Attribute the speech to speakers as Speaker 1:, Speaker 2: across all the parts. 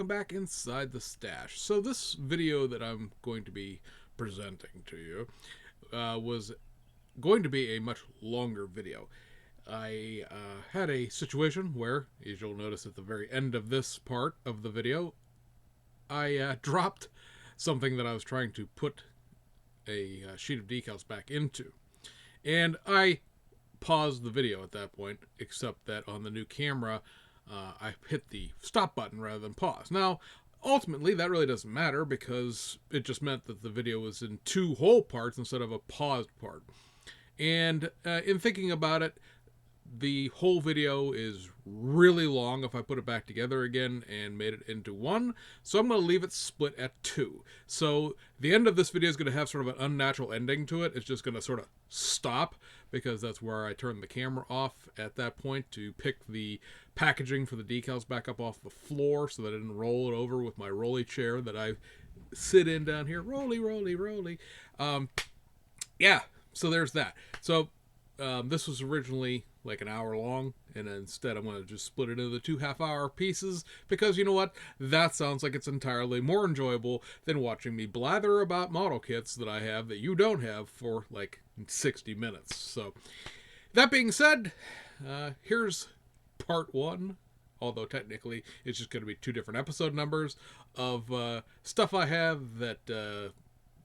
Speaker 1: welcome back inside the stash. So this video that I'm going to be presenting to you was going to be a much longer video. I had a situation where, as you'll notice at the very end of this part of the video, I dropped something that I was trying to put a sheet of decals back into. And I paused the video at that point, except that on the new camera, I hit the stop button rather than pause. Now, ultimately, that really doesn't matter because it just meant that the video was in two whole parts instead of a paused part. And in thinking about it, the whole video is really long if I put it back together again and made it into one. So I'm going to leave it split at two. So the end of this video is going to have sort of an unnatural ending to it. It's just going to sort of stop because that's where I turn the camera off at that point to pick the packaging for the decals back up off the floor so that I didn't roll it over with my rolly chair that I sit in down here. Rolly, rolly, rolly. Yeah, so there's that. So this was originally like an hour long, and instead I'm going to just split it into the 2 half-hour pieces because, you know what, that sounds like it's entirely more enjoyable than watching me blather about model kits that I have that you don't have for like 60 minutes. So that being said, here's part one, although technically it's just going to be 2 different episode numbers of stuff I have that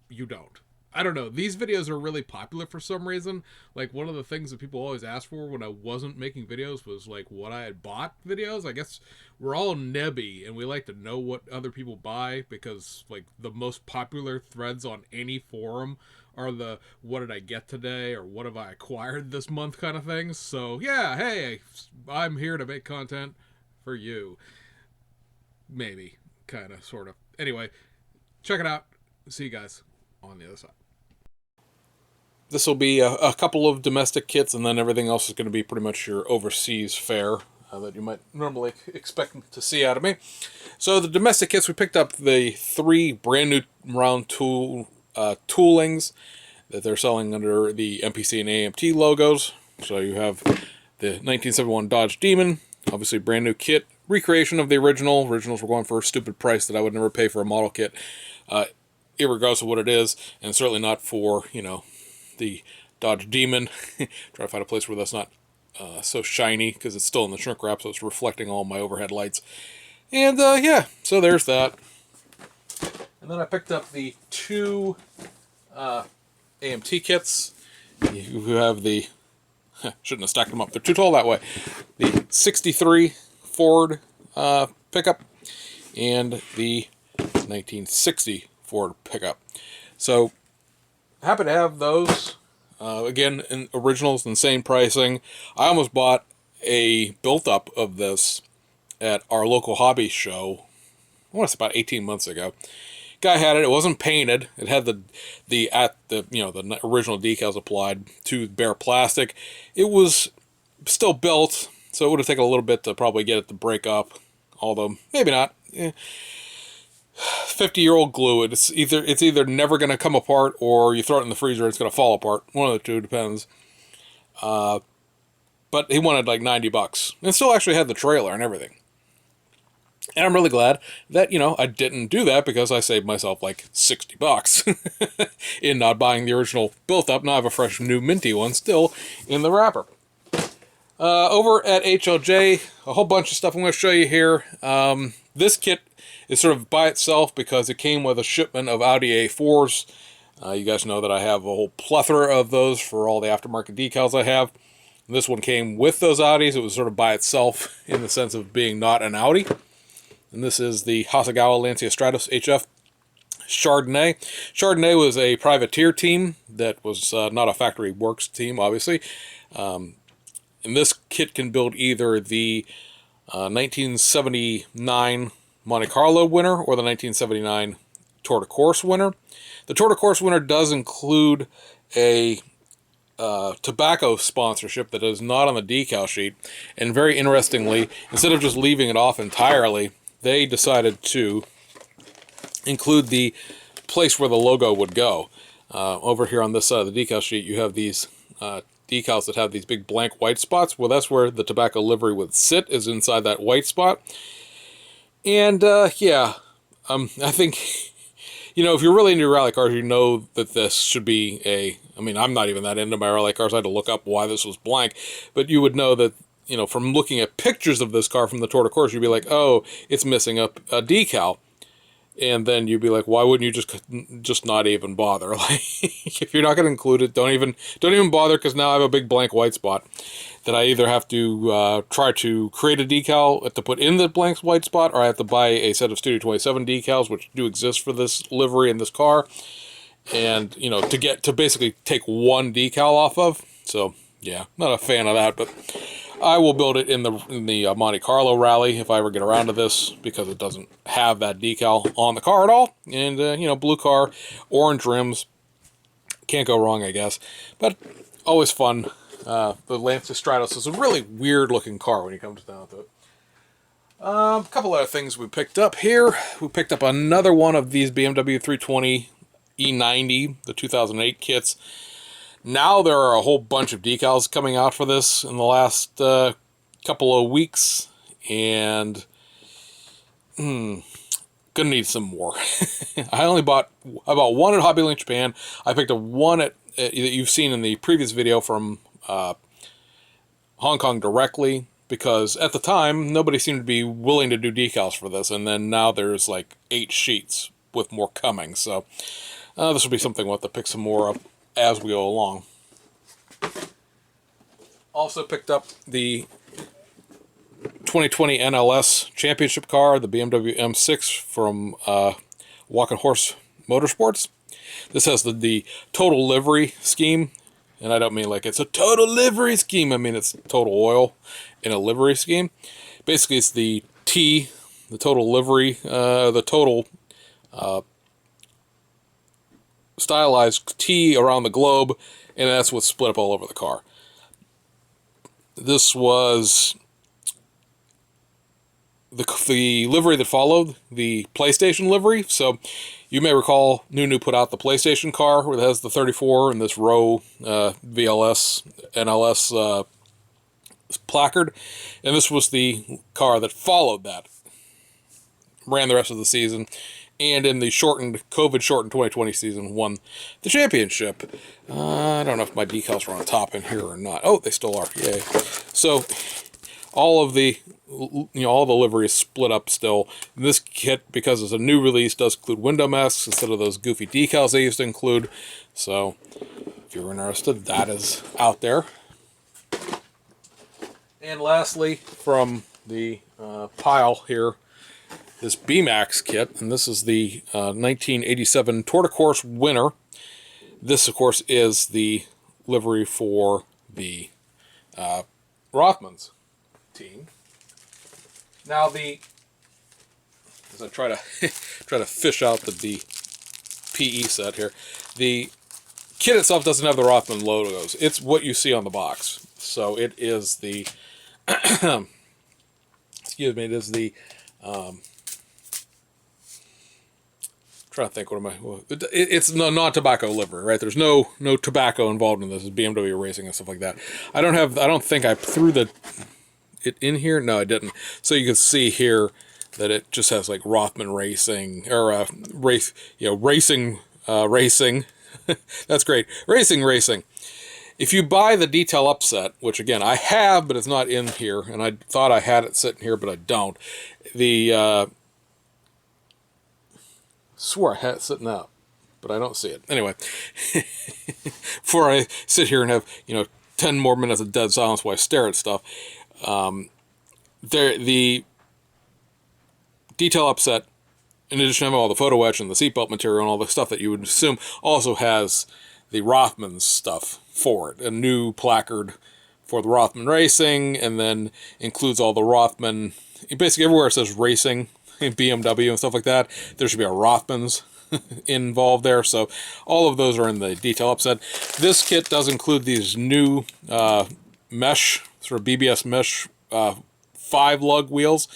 Speaker 1: you don't. I don't know. These videos are really popular for some reason. Like, one of the things that people always ask for when I wasn't making videos was, like, what I had bought videos. I guess we're all nebby, and we like to know what other people buy because, like, the most popular threads on any forum are the what did I get today or what have I acquired this month kind of things. So, yeah, hey, I'm here to make content for you. Maybe. Kind of, sort of. Anyway, check it out. See you guys on the other side. This will be a couple of domestic kits, and then everything else is going to be pretty much your overseas fare that you might normally expect to see out of me. So the domestic kits, we picked up the 3 brand new round toolings that they're selling under the MPC and AMT logos. So you have the 1971 Dodge Demon, obviously brand new kit, recreation of the original. Originals were going for a stupid price that I would never pay for a model kit, irregardless of what it is, and certainly not for, you know, the Dodge Demon. Try to find a place where that's not so shiny because it's still in the shrink wrap, so it's reflecting all my overhead lights. And yeah, so there's that. And then I picked up the 2 AMT kits. You have the shouldn't have stacked them up. They're too tall that way. The 63 Ford pickup and the 1960 Ford pickup. So happy to have those. Again, in originals and same pricing. I almost bought a built-up of this at our local hobby show. I want to say about 18 months ago. Guy had it. It wasn't painted. It had the original decals applied to bare plastic. It was still built, so it would have taken a little bit to probably get it to break up. Although maybe not. 50-year-old glue. It's either never going to come apart, or you throw it in the freezer and it's going to fall apart. One of the two, depends. But he wanted like $90, and still actually had the trailer and everything. And I'm really glad that, you know, I didn't do that because I saved myself like $60 in not buying the original built-up. Now I have a fresh new minty one still in the wrapper. Over at HLJ, a whole bunch of stuff I'm going to show you here. This kit is sort of by itself because it came with a shipment of Audi A4s. You guys know that I have a whole plethora of those for all the aftermarket decals I have. This one came with those Audis. It was sort of by itself in the sense of being not an Audi. And this is the Hasegawa Lancia Stratos HF Chardonnay. Chardonnay was a privateer team that was not a factory works team, obviously. And this kit can build either the 1979 Monte Carlo winner or the 1979 Tour de Corse winner. The Tour de Corse winner does include a tobacco sponsorship that is not on the decal sheet. And very interestingly, instead of just leaving it off entirely, they decided to include the place where the logo would go. Over here on this side of the decal sheet, you have these decals that have these big blank white spots. Well, that's where the tobacco livery would sit, is inside that white spot. And yeah, I think, you know, if you're really into rally cars, you know that this should be a, I mean, I'm not even that into my rally cars. I had to look up why this was blank, but you would know that, you know, from looking at pictures of this car from the Tour de Corse, you'd be like, oh, it's missing a decal. And then you'd be like, why wouldn't you just not even bother? Like, if you're not going to include it, don't even bother, because now I have a big blank white spot that I either have to try to create a decal to put in the blank white spot, or I have to buy a set of Studio 27 decals, which do exist for this livery in this car, and, you know, to basically take one decal off of. So yeah, not a fan of that, but I will build it in the Monte Carlo rally if I ever get around to this, because it doesn't have that decal on the car at all. And you know, blue car, orange rims, can't go wrong, I guess. But always fun. The Lancia Stratos is a really weird looking car when you come down to it. A couple other things we picked up here. We picked up another one of these BMW 320 E90, the 2008 kits. Now there are a whole bunch of decals coming out for this in the last couple of weeks, and gonna need some more. I bought one at Hobby Link Japan. I picked up one that you've seen in the previous video from Hong Kong directly, because at the time nobody seemed to be willing to do decals for this, and then now there's like 8 sheets with more coming. So this will be something we'll have to pick some more up as we go along. Also picked up the 2020 NLS Championship car, the BMW M6 from Walk and Horse Motorsports. This has the total livery scheme, and I don't mean like it's a total livery scheme. I mean it's total oil in a livery scheme. Basically, it's the T, the total livery, the total stylized T around the globe, and that's what's split up all over the car. This was the livery that followed the PlayStation livery. So you may recall Nunu put out the PlayStation car where it has the 34 and this row VLS, NLS placard. And this was the car that followed that. Ran the rest of the season. And in the COVID-shortened 2020 season, won the championship. I don't know if my decals are on top in here or not. Oh, they still are. Yay. So all of the, all the livery is split up still. This kit, because it's a new release, does include window masks instead of those goofy decals they used to include. So if you're interested, that is out there. And lastly, from the pile here, this B-Max kit, and this is the 1987 Tour de Corse winner. This, of course, is the livery for the Rothmans team. Now, as I try to try to fish out the PE set here, the kit itself doesn't have the Rothman logos. It's what you see on the box. So it is the excuse me, it is the trying to think, it's no non-tobacco livery, right? There's no tobacco involved in this. It's BMW racing and stuff like that. I don't think I threw it in here. No, I didn't. So you can see here that it just has like Rothman Racing, or racing. That's great. Racing. If you buy the detail upset, which again I have, but it's not in here, and I thought I had it sitting here, but I don't. Swore I had it sitting up, but I don't see it. Anyway, before I sit here and have 10 more minutes of dead silence while I stare at stuff, the detail upset, in addition to having all the photo etch and the seatbelt material and all the stuff that you would assume, also has the Rothmans stuff for it. A new placard for the Rothman Racing, and then includes all the Rothman, basically everywhere it says racing, BMW and stuff like that, there should be a Rothmans involved there. So all of those are in the detail upset. This kit does include these new mesh, sort of BBS mesh 5-lug wheels.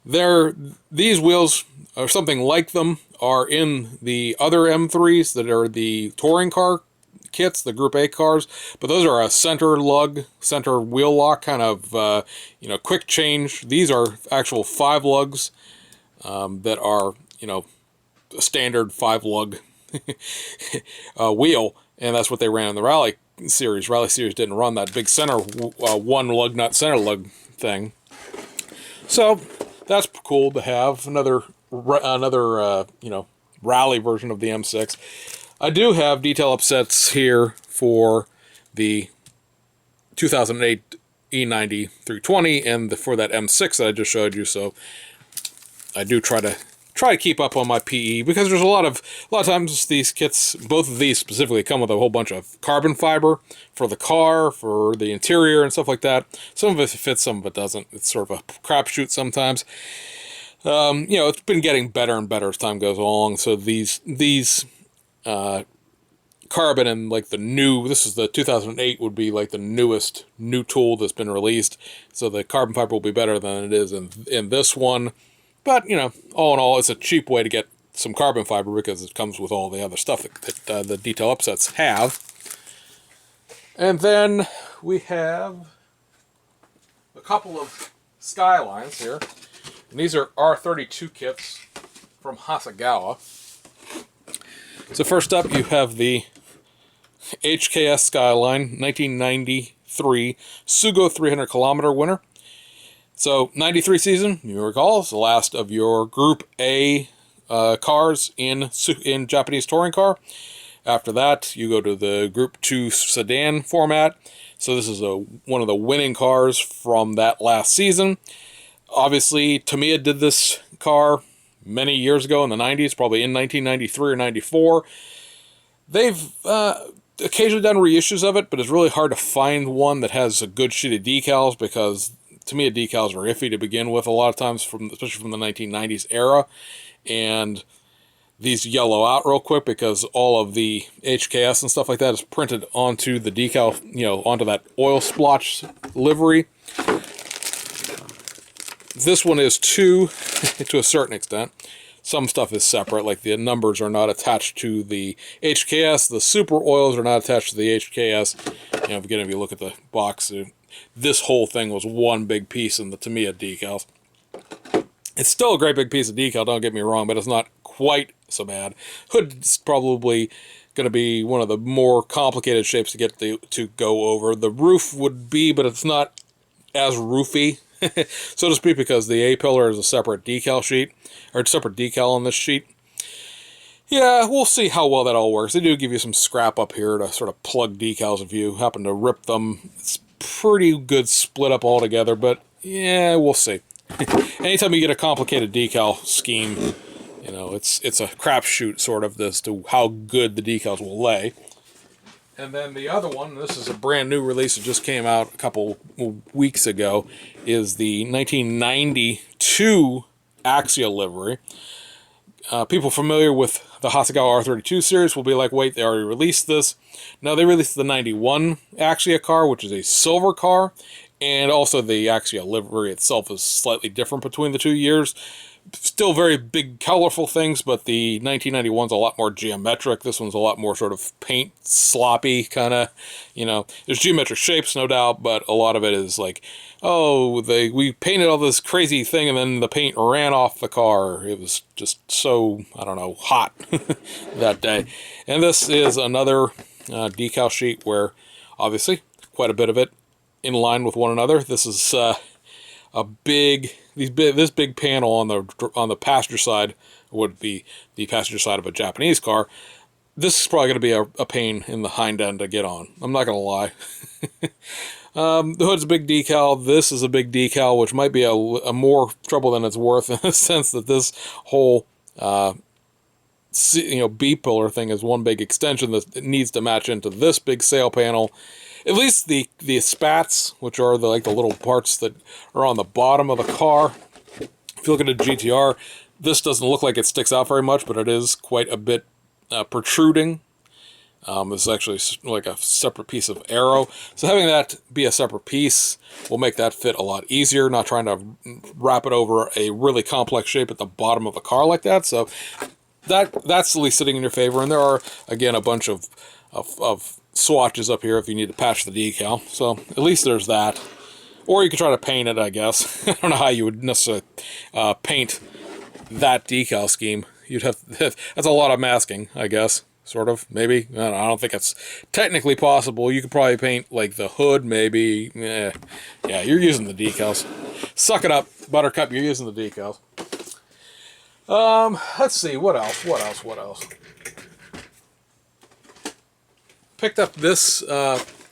Speaker 1: These wheels, or something like them, are in the other M3s that are the touring car kits, the Group A cars, but those are a center wheel lock kind of quick change. These are actual 5 lugs that are, you know, a standard 5-lug wheel, and that's what they ran in the Rally Series. Rally Series didn't run that big center 1-lug, not center lug thing. So that's cool to have another you know, rally version of the M6. I do have detail upsets here for the 2008 E90 320 and for that M6 that I just showed you. So I do try to keep up on my PE, because there's a lot of times these kits, both of these specifically, come with a whole bunch of carbon fiber for the car, for the interior and stuff like that. Some of it fits, some of it doesn't. It's sort of a crapshoot sometimes. You know, it's been getting better and better as time goes along. So these carbon and like the new, this is the 2008, would be like the newest new tool that's been released. So the carbon fiber will be better than it is in this one. But, you know, all in all, it's a cheap way to get some carbon fiber, because it comes with all the other stuff that the detail upsets have. And then we have a couple of Skylines here. And these are R32 kits from Hasegawa. So first up, you have the HKS Skyline 1993 Sugo 300 kilometer winner. So 93 season, you recall, is the last of your Group A cars in Japanese touring car. After that, you go to the Group 2 sedan format. So this is one of the winning cars from that last season. Obviously, Tamiya did this car many years ago in the 90s, probably in 1993 or 94. They've occasionally done reissues of it, but it's really hard to find one that has a good sheet of decals, because Tamiya decals are iffy to begin with a lot of times, especially from the 1990s era. And these yellow out real quick because all of the HKS and stuff like that is printed onto the decal, you know, onto that oil splotch livery. This one is too, to a certain extent. Some stuff is separate, like the numbers are not attached to the HKS. The super oils are not attached to the HKS. You know, again, if you look at the box, this whole thing was one big piece in the Tamiya decals. It's still a great big piece of decal, don't get me wrong, but it's not quite so bad. Hood's probably going to be one of the more complicated shapes to get to go over. The roof would be, but it's not as roofy, so to speak, because the A-pillar is a separate decal sheet, or a separate decal on this sheet. Yeah, we'll see how well that all works. They do give you some scrap up here to sort of plug decals if you happen to rip them. It's pretty good split up altogether, but yeah, we'll see. Anytime you get a complicated decal scheme, you know, it's a crapshoot sort of as to how good the decals will lay. And then the other one, this is a brand new release that just came out a couple weeks ago, is the 1992 Axia livery. People familiar with the Hasegawa R32 series will be like, wait, they already released this. No, they released the 91 Axia car, which is a silver car, and also the Axia livery itself is slightly different between the 2 years. Still very big, colorful things, but the 1991's a lot more geometric. This one's a lot more sort of paint sloppy, kind of, you know. There's geometric shapes, no doubt, but a lot of it is like, oh, we painted all this crazy thing, and then the paint ran off the car. It was just so, I don't know, hot that day. And this is another decal sheet where, obviously, quite a bit of it in line with one another. This is this big panel on the passenger side would be the passenger side of a Japanese car. This is probably going to be a pain in the hind end to get on. I'm not going to lie. The hood's a big decal. This is a big decal, which might be a more trouble than it's worth, in the sense that this whole B-pillar thing is one big extension that needs to match into this big sail panel. At least the spats, which are the little parts that are on the bottom of the car. If you look at a GTR, this doesn't look like it sticks out very much, but it is quite a bit protruding. It's actually like a separate piece of aero. So having that be a separate piece will make that fit a lot easier, not trying to wrap it over a really complex shape at the bottom of the car like that. So that's at least sitting in your favor. And there are, again, a bunch of swatches up here if you need to patch the decal. So at least there's that. Or you could try to paint it, I guess. I don't know how you would necessarily paint that decal scheme. You'd have that's a lot of masking, I guess. Sort of, maybe. I don't think it's technically possible. You could probably paint like the hood, maybe. Yeah, you're using the decals. Suck it up, Buttercup. You're using the decals. Let's see. What else? Picked up this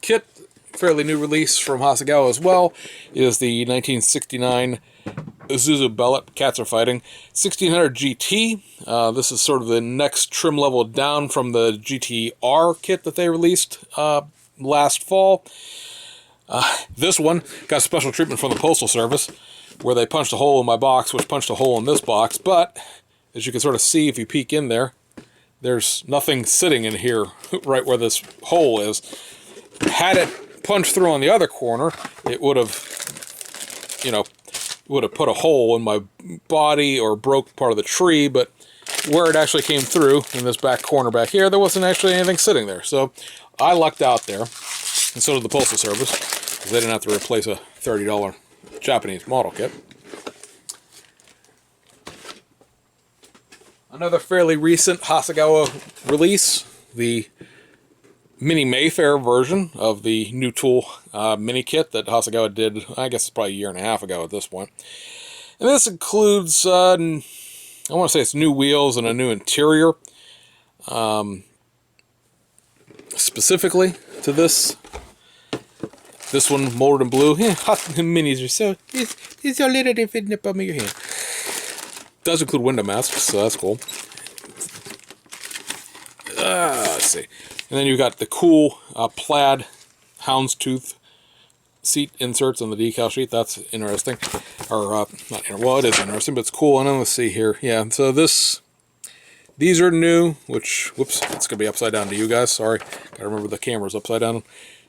Speaker 1: kit, fairly new release from Hasegawa as well. It is the 1969 Isuzu Bellet, Cats Are Fighting 1600 GT. This is sort of the next trim level down from the GTR kit that they released last fall. This one got special treatment from the Postal Service, where they punched a hole in my box, which punched a hole in this box. But as you can sort of see if you peek in there, there's nothing sitting in here right where this hole is. Had it punched through on the other corner, it would have, would have put a hole in my body or broke part of the tree, but where it actually came through, in this back corner back here, there wasn't actually anything sitting there. So I lucked out there, and so did the Postal Service, because they didn't have to replace a $30 Japanese model kit. Another fairly recent Hasegawa release, the Mini Mayfair version of the New Tool mini kit that Hasegawa did, I guess it's probably a year and a half ago at this point. And this includes, I want to say it's new wheels and a new interior. Specifically to this one, molded in blue. Yeah, hot minis are so, these are a little different in the palm of your hand. Does include window masks, so that's cool. Let's see. And then you've got the cool plaid houndstooth seat inserts on the decal sheet. That's interesting. Or, well, it is interesting, but it's cool. And then let's see here. Yeah, so these are new, which, whoops, it's going to be upside down to you guys. Sorry. Got to remember the camera's upside down.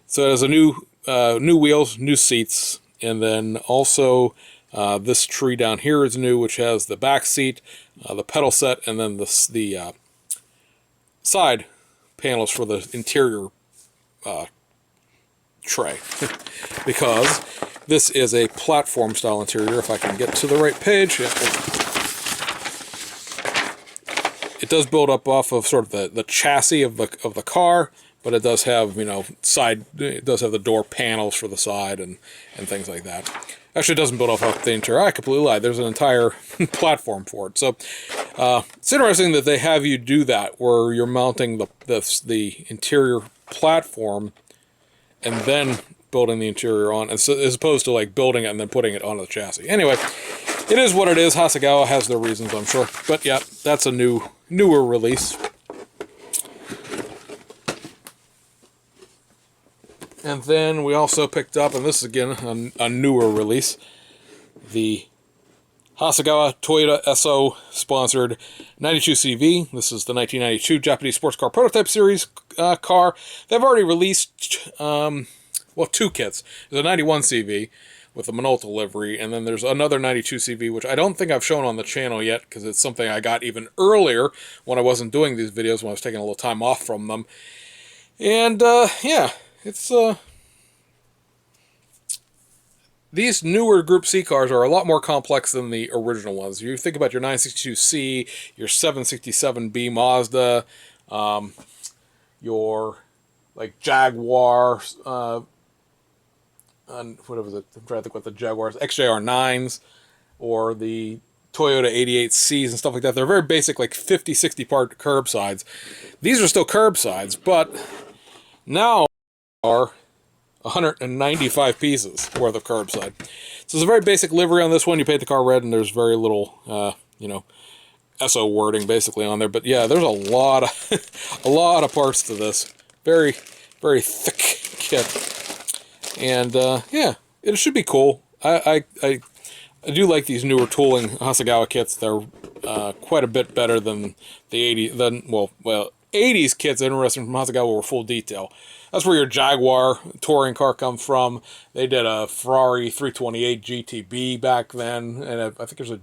Speaker 1: So it has a new wheels, new seats, and then also this tree down here is new, which has the back seat, the pedal set, and then the side panels for the interior tray. Because this is a platform style interior. If I can get to the right page, yeah. It does build up off of sort of the chassis of the car, but it does have, it does have the door panels for the side and things like that. Actually, it doesn't build off the interior. I completely lied. There's an entire platform for it. So it's interesting that they have you do that, where you're mounting the interior platform and then building the interior on, as opposed to like building it and then putting it onto the chassis. Anyway, it is what it is. Hasegawa has their reasons, I'm sure. But yeah, that's a newer release. And then we also picked up, and this is again a newer release, the Hasegawa Toyota Esso sponsored 92CV. This is the 1992 Japanese sports car prototype series car. They've already released, two kits. There's a 91CV with a Minolta livery, and then there's another 92CV, which I don't think I've shown on the channel yet, because it's something I got even earlier when I wasn't doing these videos, when I was taking a little time off from them. And, yeah. It's, these newer Group C cars are a lot more complex than the original ones. You think about your 962C, your 767B Mazda, your, like, Jaguar, what was it? I'm trying to think what the Jaguars, XJR9s, or the Toyota 88Cs and stuff like that. They're very basic, like 50, 60 part curbsides. These are still curbsides, but now are 195 pieces worth of curbside. So it's a very basic livery on this one. You paint the car red, and there's very little, Esso wording basically on there. But yeah, there's a lot of parts to this. Very, very thick kit, and yeah, it should be cool. I do like these newer tooling Hasegawa kits. They're quite a bit better than the 80s kits. Interesting from Hasegawa were full detail. That's where your Jaguar touring car comes from. They did a Ferrari 328 GTB back then, and I think there's a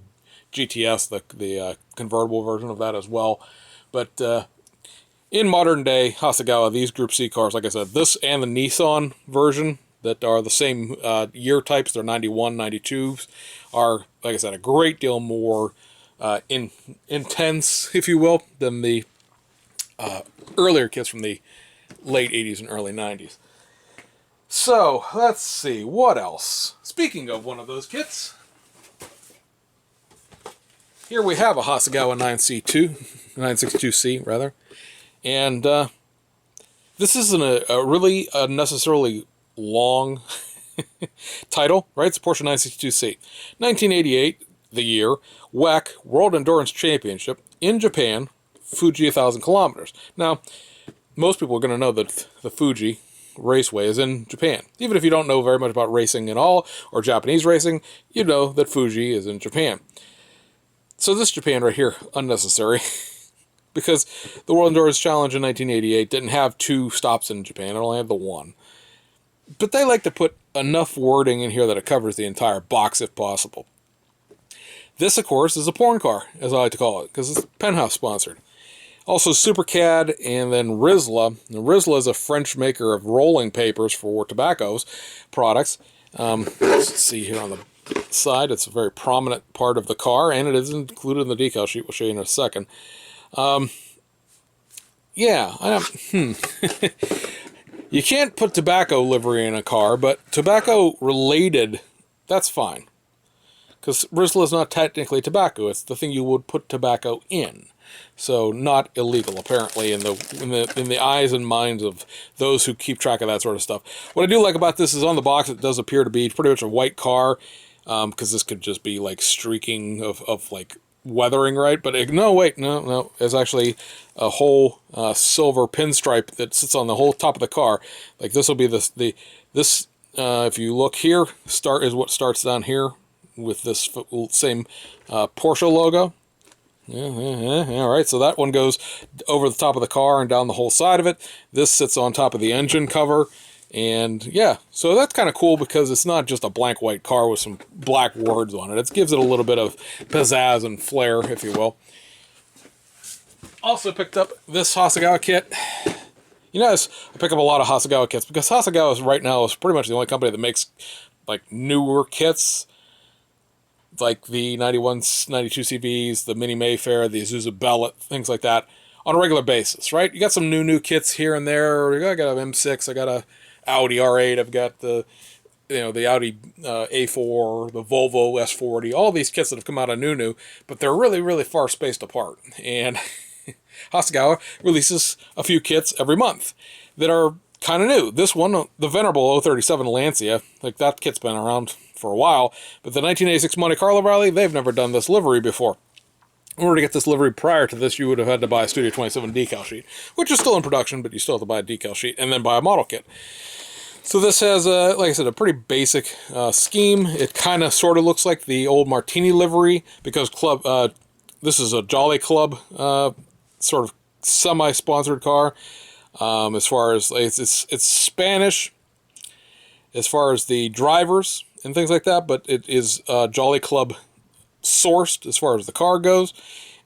Speaker 1: GTS, the convertible version of that as well. But in modern day Hasegawa, these Group C cars, like I said, this and the Nissan version that are the same year types, they're 91, 92s, are, like I said, a great deal more intense, if you will, than the earlier kits from the late 80s and early 90s. So, let's see, what else? Speaking of one of those kits, here we have a Hasegawa 962C, rather. And this isn't a really unnecessarily long title, right? It's a Porsche 962C. 1988, the year, WEC, World Endurance Championship, in Japan, Fuji 1,000 kilometers. Now, most people are going to know that the Fuji Raceway is in Japan. Even if you don't know very much about racing at all, or Japanese racing, you know that Fuji is in Japan. So this Japan right here, unnecessary, because the World Endurance Challenge in 1988 didn't have 2 stops in Japan, it only had the 1. But they like to put enough wording in here that it covers the entire box if possible. This, of course, is a porn car, as I like to call it, because it's Penthouse sponsored. Also Supercad, and then Rizla. Now, Rizla is a French maker of rolling papers for tobaccos products. Let's see here on the side, it's a very prominent part of the car, and it is included in the decal sheet. We'll show you in a second. Yeah, you can't put tobacco livery in a car, but tobacco related, that's fine. Because Rizla is not technically tobacco, it's the thing you would put tobacco in. So not illegal, apparently, in the eyes and minds of those who keep track of that sort of stuff. What I do like about this is on the box it does appear to be pretty much a white car, because this could just be like streaking of like weathering, right? But no, wait, no, it's actually a whole silver pinstripe that sits on the whole top of the car. Like this will be this if you look here, start is what starts down here with this same Porsche logo. All right, so that one goes over the top of the car and down the whole side of it. This sits on top of the engine cover, and yeah, so that's kind of cool because it's not just a blank white car with some black words on it. It gives it a little bit of pizzazz and flair, if you will. Also picked up this Hasegawa kit. You notice I pick up a lot of Hasegawa kits because Hasegawa right now is pretty much the only company that makes like newer kits, like the 91, 92 CVs, the Mini Mayfair, the Azusa Bella, things like that, on a regular basis, right? You got some new kits here and there. I got an M6, I got a Audi R8, I've got the Audi A4, the Volvo S40, all these kits that have come out of new, but they're really, really far spaced apart. And Hasegawa releases a few kits every month that are kind of new. This one, the venerable 037 Lancia, like that kit's been around for a while, but the 1986 Monte Carlo Rally, they've never done this livery before. In order to get this livery prior to this, you would have had to buy a Studio 27 decal sheet, which is still in production, but you still have to buy a decal sheet and then buy a model kit. So this has, like I said, a pretty basic scheme. It kind of sort of looks like the old Martini livery, because this is a Jolly Club sort of semi-sponsored car. As far as it's Spanish as far as the drivers and things like that, but it is Jolly Club sourced as far as the car goes,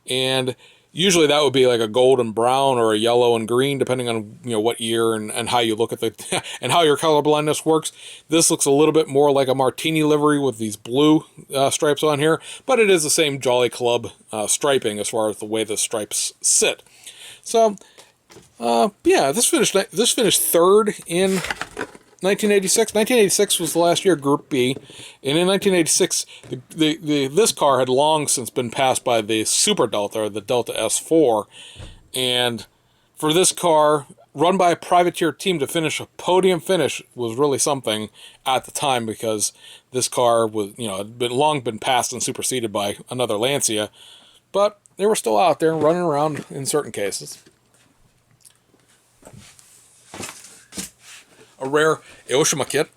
Speaker 1: and usually that would be like a gold and brown or a yellow and green, depending on what year and how you look at the and how your color blindness works. This looks a little bit more like a Martini livery with these blue stripes on here, but it is the same Jolly Club striping as far as the way the stripes sit. So yeah, this finished third in 1986. 1986 was the last year, Group B, and in 1986, this car had long since been passed by the Super Delta, or the Delta S4, and for this car, run by a privateer team, to finish a podium finish was really something at the time, because this car was, had long been passed and superseded by another Lancia, but they were still out there running around in certain cases. A rare Aoshima kit.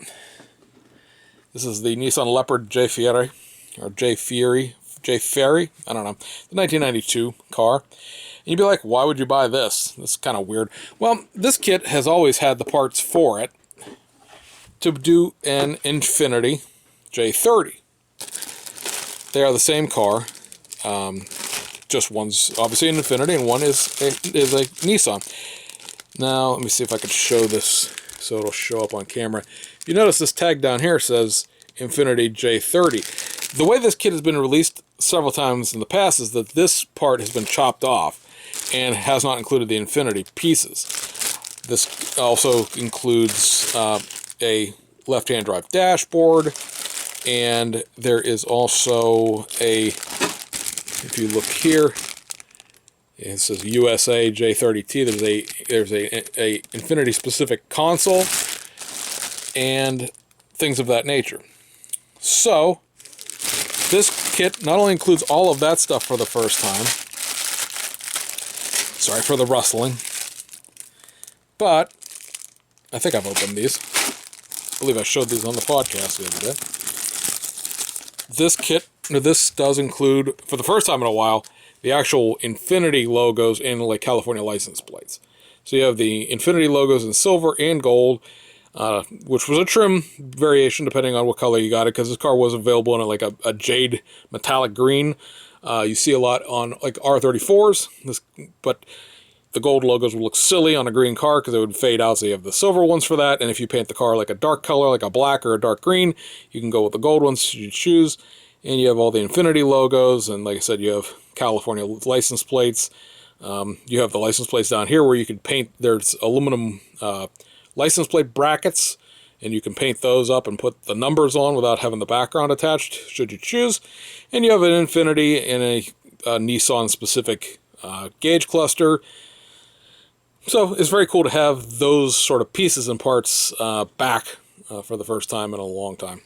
Speaker 1: This is the Nissan Leopard J Fieri, or J Ferry, I don't know, the 1992 car. And you'd be like, why would you buy this? This is kind of weird. Well, this kit has always had the parts for it to do an Infiniti J30. They are the same car, just one's obviously an Infiniti and one is a Nissan. Now, let me see if I can show this so it'll show up on camera. If you notice, this tag down here says Infiniti J30. The way this kit has been released several times in the past is that this part has been chopped off and has not included the Infinity pieces. This also includes a left-hand drive dashboard, and there is also a, if you look here, it says USA J30T. There's a Infinity specific console and things of that nature. So this kit not only includes all of that stuff for the first time, sorry for the rustling, but I think I've opened these. I believe I showed these on the podcast the other day. This does include, for the first time in a while, the actual Infinity logos and like California license plates. So you have the Infinity logos in silver and gold, which was a trim variation depending on what color you got it, because this car was available in like a jade metallic green. You see a lot on like R34s, but the gold logos would look silly on a green car because it would fade out, so you have the silver ones for that. And if you paint the car like a dark color, like a black or a dark green, you can go with the gold ones you choose. And you have all the Infinity logos, and like I said, you have California license plates. You have the license plates down here where you can paint, there's aluminum license plate brackets, and you can paint those up and put the numbers on without having the background attached, should you choose. And you have an Infinity and a Nissan specific gauge cluster. So it's very cool to have those sort of pieces and parts back for the first time in a long time.